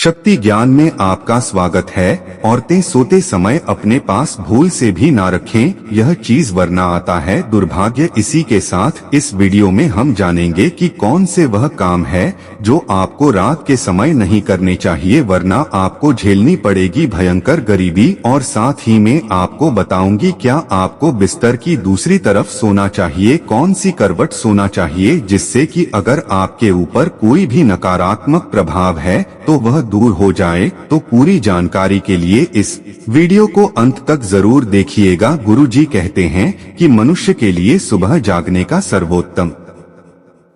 शक्ति ज्ञान में आपका स्वागत है। औरतें सोते समय अपने पास भूल से भी ना रखें, यह चीज वरना आता है दुर्भाग्य। इसी के साथ इस वीडियो में हम जानेंगे कि कौन से वह काम है जो आपको रात के समय नहीं करने चाहिए, वरना आपको झेलनी पड़ेगी भयंकर गरीबी। और साथ ही में आपको बताऊंगी क्या आपको बिस्तर की दूसरी तरफ सोना चाहिए, कौन सी करवट सोना चाहिए, जिससे कि अगर आपके ऊपर कोई भी नकारात्मक प्रभाव है तो वह दूर हो जाए। तो पूरी जानकारी के लिए इस वीडियो को अंत तक जरूर देखिएगा। गुरुजी कहते हैं कि मनुष्य के लिए सुबह जागने का सर्वोत्तम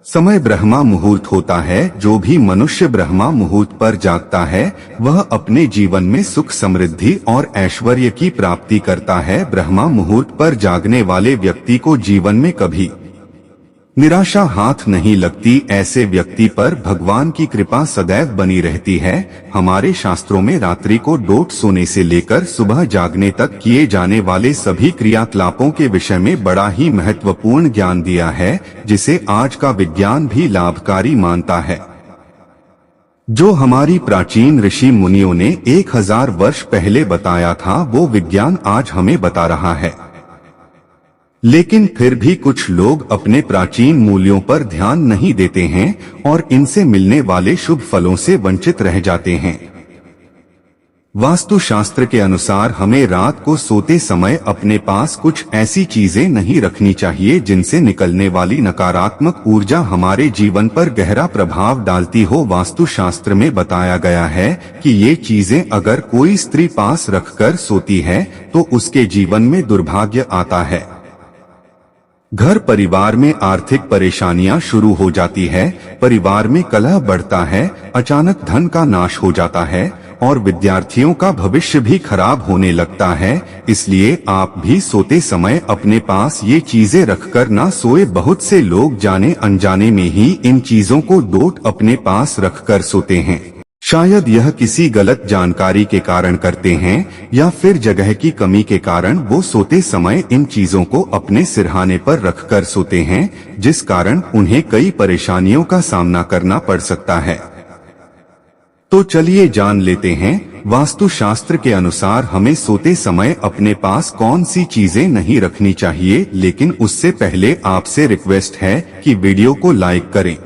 समय ब्रह्मा मुहूर्त होता है। जो भी मनुष्य ब्रह्मा मुहूर्त पर जागता है वह अपने जीवन में सुख समृद्धि और ऐश्वर्य की प्राप्ति करता है। ब्रह्मा मुहूर्त पर जागने वाले व्यक्ति को जीवन में कभी निराशा हाथ नहीं लगती। ऐसे व्यक्ति पर भगवान की कृपा सदैव बनी रहती है। हमारे शास्त्रों में रात्रि को डोट सोने से लेकर सुबह जागने तक किए जाने वाले सभी क्रियाकलापों के विषय में बड़ा ही महत्वपूर्ण ज्ञान दिया है, जिसे आज का विज्ञान भी लाभकारी मानता है। जो हमारी प्राचीन ऋषि मुनियों ने 1000 वर्ष पहले बताया था वो विज्ञान आज हमें बता रहा है। लेकिन फिर भी कुछ लोग अपने प्राचीन मूल्यों पर ध्यान नहीं देते हैं और इनसे मिलने वाले शुभ फलों से वंचित रह जाते हैं। वास्तुशास्त्र के अनुसार हमें रात को सोते समय अपने पास कुछ ऐसी चीजें नहीं रखनी चाहिए जिनसे निकलने वाली नकारात्मक ऊर्जा हमारे जीवन पर गहरा प्रभाव डालती हो। वास्तुशास्त्र में बताया गया है कि ये चीजें अगर कोई स्त्री पास रखकर सोती है तो उसके जीवन में दुर्भाग्य आता है, घर परिवार में आर्थिक परेशानियां शुरू हो जाती है, परिवार में कलह बढ़ता है, अचानक धन का नाश हो जाता है और विद्यार्थियों का भविष्य भी खराब होने लगता है। इसलिए आप भी सोते समय अपने पास ये चीजें रखकर ना सोए। बहुत से लोग जाने अनजाने में ही इन चीजों को डोट अपने पास रखकर सोते हैं। शायद यह किसी गलत जानकारी के कारण करते हैं या फिर जगह की कमी के कारण वो सोते समय इन चीजों को अपने सिरहाने पर रखकर सोते हैं, जिस कारण उन्हें कई परेशानियों का सामना करना पड़ सकता है। तो चलिए जान लेते हैं वास्तुशास्त्र के अनुसार हमें सोते समय अपने पास कौन सी चीजें नहीं रखनी चाहिए। लेकिन उससे पहले आपसे रिक्वेस्ट है कि वीडियो को लाइक करें,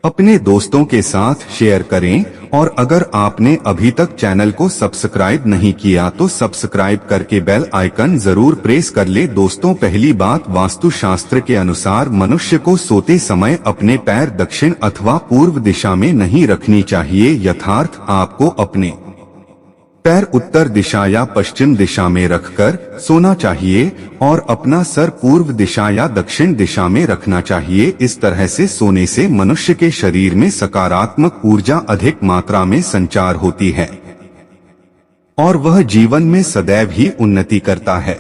अपने दोस्तों के साथ शेयर करें और अगर आपने अभी तक चैनल को सब्सक्राइब नहीं किया तो सब्सक्राइब करके बेल आइकन जरूर प्रेस कर ले। दोस्तों, पहली बात, वास्तुशास्त्र के अनुसार मनुष्य को सोते समय अपने पैर दक्षिण अथवा पूर्व दिशा में नहीं रखनी चाहिए। यथार्थ आपको अपने पैर उत्तर दिशा या पश्चिम दिशा में रखकर सोना चाहिए और अपना सर पूर्व दिशा या दक्षिण दिशा में रखना चाहिए। इस तरह से सोने से मनुष्य के शरीर में सकारात्मक ऊर्जा अधिक मात्रा में संचार होती है और वह जीवन में सदैव ही उन्नति करता है।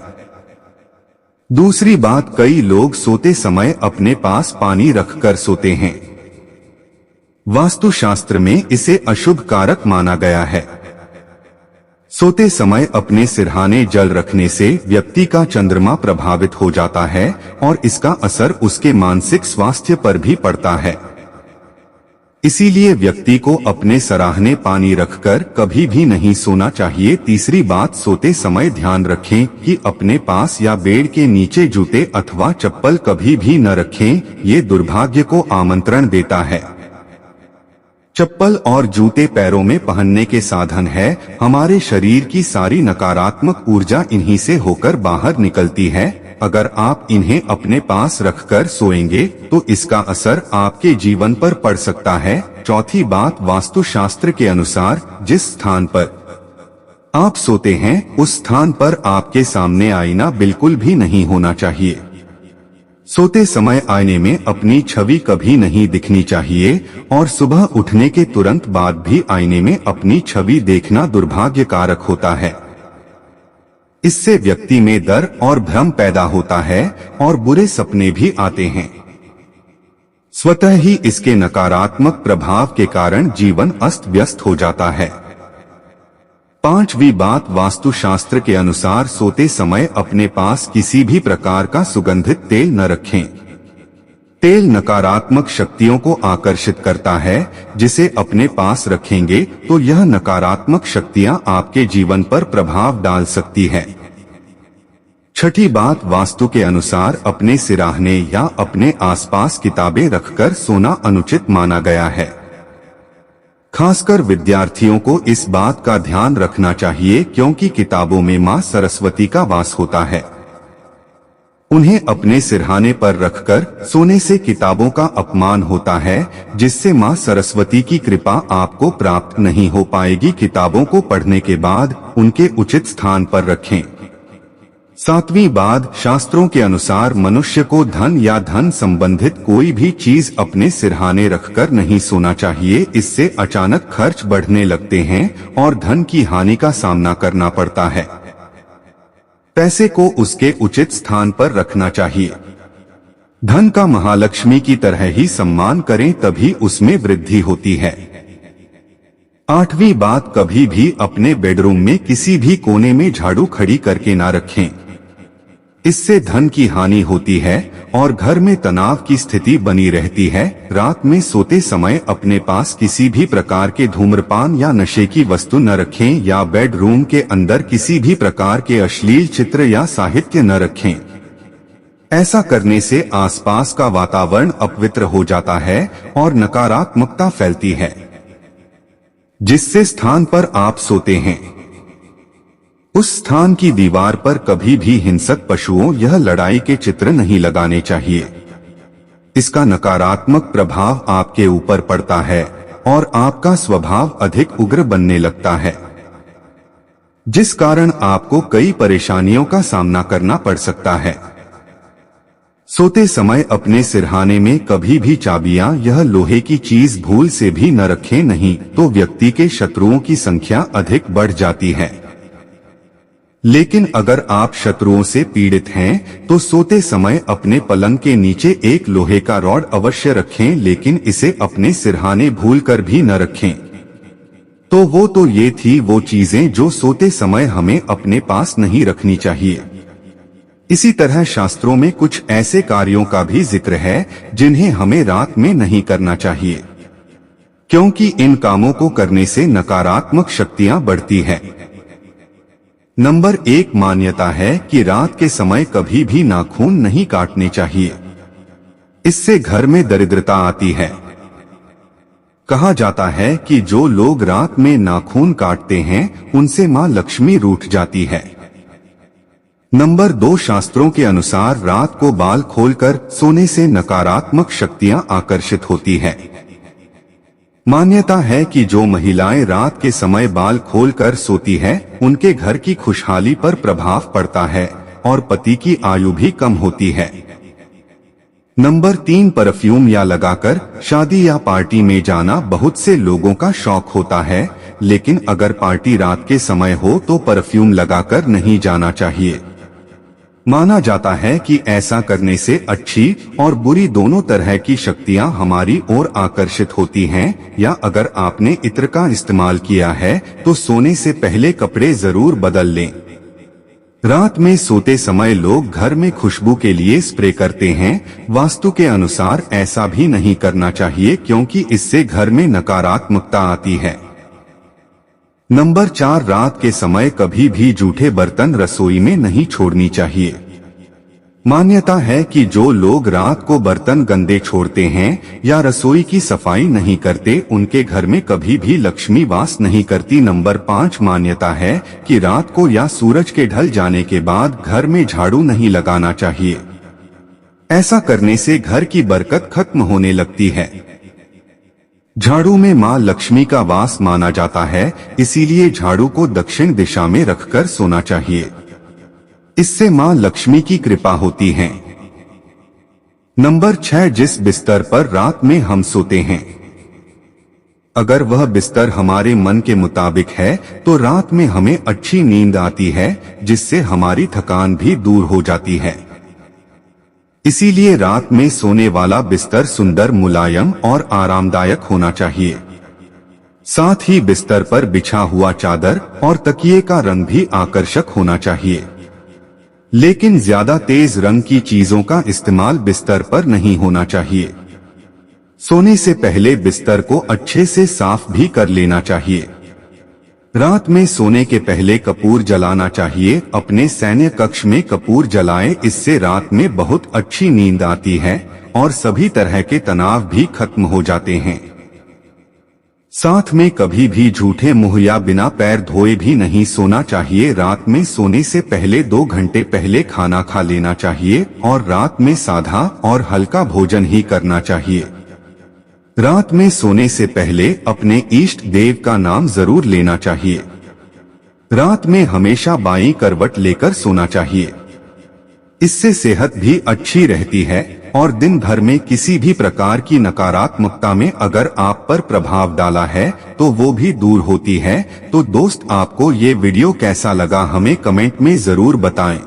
दूसरी बात, कई लोग सोते समय अपने पास पानी रखकर सोते हैं। वास्तुशास्त्र में इसे अशुभ कारक माना गया है। सोते समय अपने सिरहाने जल रखने से व्यक्ति का चंद्रमा प्रभावित हो जाता है और इसका असर उसके मानसिक स्वास्थ्य पर भी पड़ता है। इसीलिए व्यक्ति को अपने सराहने पानी रखकर कभी भी नहीं सोना चाहिए। तीसरी बात, सोते समय ध्यान रखें कि अपने पास या बेड के नीचे जूते अथवा चप्पल कभी भी न रखें, ये दुर्भाग्य को आमंत्रण देता है। चप्पल और जूते पैरों में पहनने के साधन है। हमारे शरीर की सारी नकारात्मक ऊर्जा इन्हीं से होकर बाहर निकलती है। अगर आप इन्हें अपने पास रखकर सोएंगे तो इसका असर आपके जीवन पर पड़ सकता है। चौथी बात, वास्तुशास्त्र के अनुसार जिस स्थान पर आप सोते हैं उस स्थान पर आपके सामने आईना बिल्कुल भी नहीं होना चाहिए। सोते समय आईने में अपनी छवि कभी नहीं दिखनी चाहिए और सुबह उठने के तुरंत बाद भी आईने में अपनी छवि देखना दुर्भाग्यकारक होता है। इससे व्यक्ति में डर और भ्रम पैदा होता है और बुरे सपने भी आते हैं। स्वतः ही इसके नकारात्मक प्रभाव के कारण जीवन अस्त व्यस्त हो जाता है। पांचवी बात, वास्तुशास्त्र के अनुसार सोते समय अपने पास किसी भी प्रकार का सुगंधित तेल न रखें। तेल नकारात्मक शक्तियों को आकर्षित करता है, जिसे अपने पास रखेंगे तो यह नकारात्मक शक्तियां आपके जीवन पर प्रभाव डाल सकती है। छठी बात, वास्तु के अनुसार अपने सिराहने या अपने आसपास किताबें रखकर सोना अनुचित माना गया है। खासकर विद्यार्थियों को इस बात का ध्यान रखना चाहिए क्योंकि किताबों में मां सरस्वती का वास होता है। उन्हें अपने सिरहाने पर रखकर सोने से किताबों का अपमान होता है, जिससे मां सरस्वती की कृपा आपको प्राप्त नहीं हो पाएगी। किताबों को पढ़ने के बाद उनके उचित स्थान पर रखें। सातवीं बात, शास्त्रों के अनुसार मनुष्य को धन या धन संबंधित कोई भी चीज अपने सिरहाने रखकर नहीं सोना चाहिए। इससे अचानक खर्च बढ़ने लगते हैं और धन की हानि का सामना करना पड़ता है। पैसे को उसके उचित स्थान पर रखना चाहिए। धन का महालक्ष्मी की तरह ही सम्मान करें, तभी उसमें वृद्धि होती है। आठवीं बात, कभी भी अपने बेडरूम में किसी भी कोने में झाड़ू खड़ी करके ना रखें। इससे धन की हानि होती है और घर में तनाव की स्थिति बनी रहती है। रात में सोते समय अपने पास किसी भी प्रकार के धूम्रपान या नशे की वस्तु न रखें या बेडरूम के अंदर किसी भी प्रकार के अश्लील चित्र या साहित्य न रखें। ऐसा करने से आसपास का वातावरण अपवित्र हो जाता है और नकारात्मकता फैलती है। जिससे स्थान पर आप सोते हैं उस स्थान की दीवार पर कभी भी हिंसक पशुओं या लड़ाई के चित्र नहीं लगाने चाहिए। इसका नकारात्मक प्रभाव आपके ऊपर पड़ता है और आपका स्वभाव अधिक उग्र बनने लगता है, जिस कारण आपको कई परेशानियों का सामना करना पड़ सकता है। सोते समय अपने सिरहाने में कभी भी चाबियां यह लोहे की चीज भूल से भी न रखें, नहीं तो व्यक्ति के शत्रुओं की संख्या अधिक बढ़ जाती है। लेकिन अगर आप शत्रुओं से पीड़ित हैं तो सोते समय अपने पलंग के नीचे एक लोहे का रॉड अवश्य रखें, लेकिन इसे अपने सिरहाने भूलकर भी न रखें। तो ये थी वो चीजें जो सोते समय हमें अपने पास नहीं रखनी चाहिए। इसी तरह शास्त्रों में कुछ ऐसे कार्यों का भी जिक्र है जिन्हें हमें रात में नहीं करना चाहिए, क्योंकि इन कामों को करने से नकारात्मक शक्तियां बढ़ती है। नंबर 1, मान्यता है कि रात के समय कभी भी नाखून नहीं काटने चाहिए। इससे घर में दरिद्रता आती है। कहा जाता है कि जो लोग रात में नाखून काटते हैं उनसे मां लक्ष्मी रूठ जाती है। नंबर 2, शास्त्रों के अनुसार रात को बाल खोलकर सोने से नकारात्मक शक्तियां आकर्षित होती है। मान्यता है कि जो महिलाएं रात के समय बाल खोलकर सोती है उनके घर की खुशहाली पर प्रभाव पड़ता है और पति की आयु भी कम होती है। नंबर 3, परफ्यूम या लगाकर शादी या पार्टी में जाना बहुत से लोगों का शौक होता है, लेकिन अगर पार्टी रात के समय हो तो परफ्यूम लगाकर नहीं जाना चाहिए। माना जाता है कि ऐसा करने से अच्छी और बुरी दोनों तरह की शक्तियां हमारी ओर आकर्षित होती हैं। या अगर आपने इत्र का इस्तेमाल किया है तो सोने से पहले कपड़े जरूर बदल लें। रात में सोते समय लोग घर में खुशबू के लिए स्प्रे करते हैं। वास्तु के अनुसार ऐसा भी नहीं करना चाहिए क्योंकि इससे घर में नकारात्मकता आती है। नंबर 4, रात के समय कभी भी जूठे बर्तन रसोई में नहीं छोड़नी चाहिए। मान्यता है कि जो लोग रात को बर्तन गंदे छोड़ते हैं या रसोई की सफाई नहीं करते उनके घर में कभी भी लक्ष्मी वास नहीं करती। नंबर 5, मान्यता है कि रात को या सूरज के ढल जाने के बाद घर में झाड़ू नहीं लगाना चाहिए। ऐसा करने से घर की बरकत खत्म होने लगती है। झाड़ू में मां लक्ष्मी का वास माना जाता है, इसीलिए झाड़ू को दक्षिण दिशा में रखकर सोना चाहिए। इससे मां लक्ष्मी की कृपा होती है। नंबर 6, जिस बिस्तर पर रात में हम सोते हैं अगर वह बिस्तर हमारे मन के मुताबिक है तो रात में हमें अच्छी नींद आती है, जिससे हमारी थकान भी दूर हो जाती है। इसीलिए रात में सोने वाला बिस्तर सुंदर, मुलायम और आरामदायक होना चाहिए। साथ ही बिस्तर पर बिछा हुआ चादर और तकिए का रंग भी आकर्षक होना चाहिए। लेकिन ज्यादा तेज रंग की चीजों का इस्तेमाल बिस्तर पर नहीं होना चाहिए। सोने से पहले बिस्तर को अच्छे से साफ भी कर लेना चाहिए। रात में सोने के पहले कपूर जलाना चाहिए। अपने सैन्य कक्ष में कपूर जलाएं, इससे रात में बहुत अच्छी नींद आती है और सभी तरह के तनाव भी खत्म हो जाते हैं। साथ में कभी भी झूठे मुंह या बिना पैर धोए भी नहीं सोना चाहिए। रात में सोने से पहले 2 घंटे पहले खाना खा लेना चाहिए और रात में सादा और हल्का भोजन ही करना चाहिए। रात में सोने से पहले अपने इष्ट देव का नाम जरूर लेना चाहिए। रात में हमेशा बाईं करवट लेकर सोना चाहिए। इससे सेहत भी अच्छी रहती है और दिन भर में किसी भी प्रकार की नकारात्मकता में अगर आप पर प्रभाव डाला है तो वो भी दूर होती है। तो दोस्त, आपको ये वीडियो कैसा लगा हमें कमेंट में जरूर बताएं।